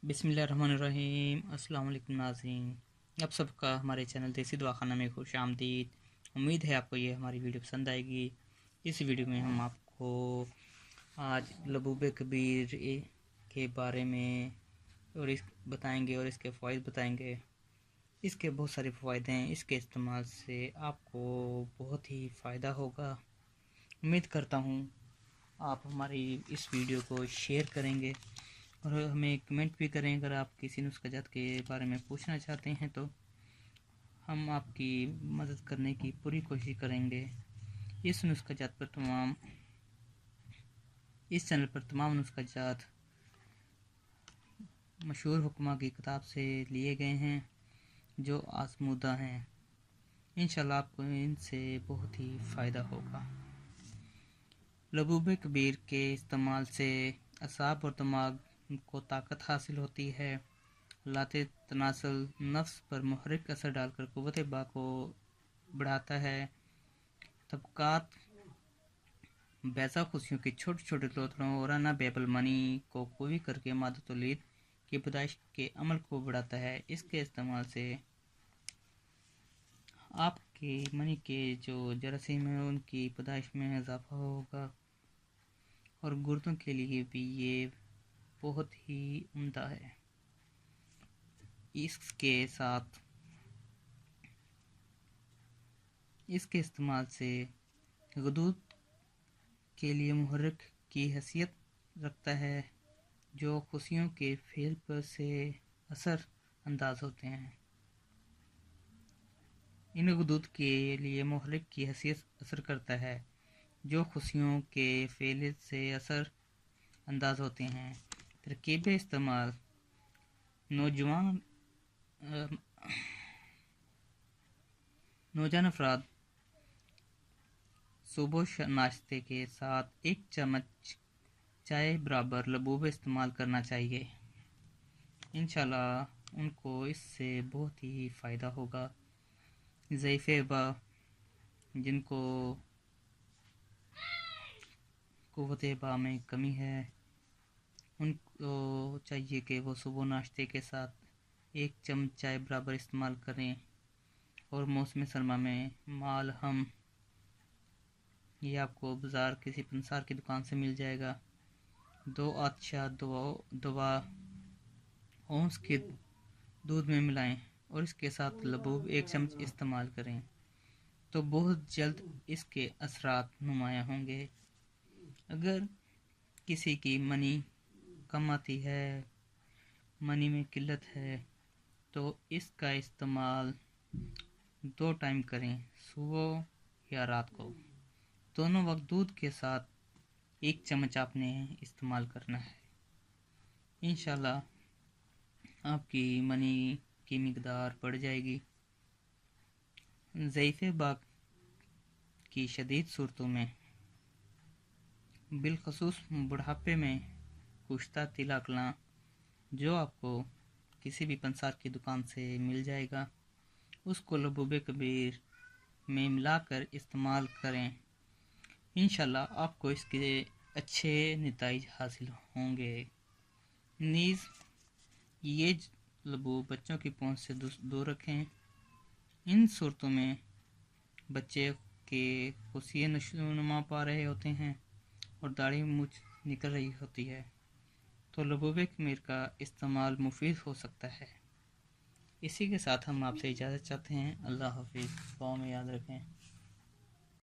बिस्मिल्लाहिर्रहमानिर्रहीम। अस्सलाम वालेकुम नाज़रीन, आप सबका हमारे चैनल देसी दवाखाना में खुश आमदीद। उम्मीद है आपको ये हमारी वीडियो पसंद आएगी। इस वीडियो में हम आपको आज लबूब कबीर के बारे में बताएंगे और इसके फ़वाइद बताएंगे। इसके बहुत सारे फ़वाइद हैं, इसके इस्तेमाल से आपको बहुत ही फ़ायदा होगा। उम्मीद करता हूँ आप हमारी इस वीडियो को शेयर करेंगे और हमें कमेंट भी करें। अगर आप किसी नुस्ख़ाजात के बारे में पूछना चाहते हैं तो हम आपकी मदद करने की पूरी कोशिश करेंगे। इस चैनल पर तमाम नुस्ख़ाजात मशहूर हुक्मा की किताब से लिए गए हैं जो आज़मूदा हैं। इंशाल्लाह आपको इनसे बहुत ही फ़ायदा होगा। लबूब कबीर के इस्तेमाल से असाब और दिमाग को ताकत हासिल होती है। लाते तनासल नफ्स पर मुहर्रिक असर डालकर क़ुव्वत बा को बढ़ाता है। तबकात बैज़ा खुशियों की छोटे छोटे लोथड़ों और अना बेबल मनी को कवी करके मादतुलीद की पैदाइश के अमल को बढ़ाता है। इसके इस्तेमाल से आपके मनी के जो जरासीम है उनकी पैदाइश में इजाफा होगा और गुर्दों के लिए भी ये बहुत ही उम्दा है। इसके इस्तेमाल से गदूद के लिए मुहर्रिक की हैसियत रखता है जो खुशियों के फेल पर से असर अंदाज होते हैं। इन गदूद के लिए मुहर्रिक की हैसियत असर करता है जो खुशियों के फेल से असर अंदाज होते हैं। तरकीब इस्तेमाल नौजवान अफराद सुबह नाश्ते के साथ 1 चम्मच चाय बराबर लबूब इस्तेमाल करना चाहिए। इंशाल्लाह उनको इससे बहुत ही फ़ायदा होगा। ज़ईफ़े बा जिनको क़ुव्वत बा में कमी है उनको चाहिए कि वो सुबह नाश्ते के साथ 1 चम्मच चाय बराबर इस्तेमाल करें। और मौसम सरमा में मालहम ये आपको बाज़ार किसी पंसार की दुकान से मिल जाएगा। 2 आतशा दवा औंस के दूध में मिलाएं और इसके साथ लबूब 1 चम्मच इस्तेमाल करें तो बहुत जल्द इसके असरात नुमायाँ होंगे। अगर किसी की मनी कम आती है, मनी में किल्लत है, तो इसका इस्तेमाल 2 टाइम करें, सुबह या रात को। दोनों वक्त दूध के साथ 1 चम्मच आपने इस्तेमाल करना है। इंशाल्लाह आपकी मनी की मिकदार बढ़ जाएगी। ज़ईफ़े बाग की शदीद सूरतों में बिलखसूस बुढ़ापे में कुश्ता तिलाकला जो आपको किसी भी पंसार की दुकान से मिल जाएगा उसको लबूब कबीर में मिलाकर इस्तेमाल करें। इंशाल्लाह आपको इसके अच्छे नतीजे हासिल होंगे। नीज़ ये लबूब बच्चों की पहुंच से दूर रखें। इन सूरतों में बच्चे के खुशियाँ नशोनुमा पा रहे होते हैं और दाढ़ी मूंछ निकल रही होती है तो लबूब कबीर का इस्तेमाल मुफीद हो सकता है। इसी के साथ हम आपसे इजाज़त चाहते हैं। अल्लाह हाफिज़। दुआ में याद रखें।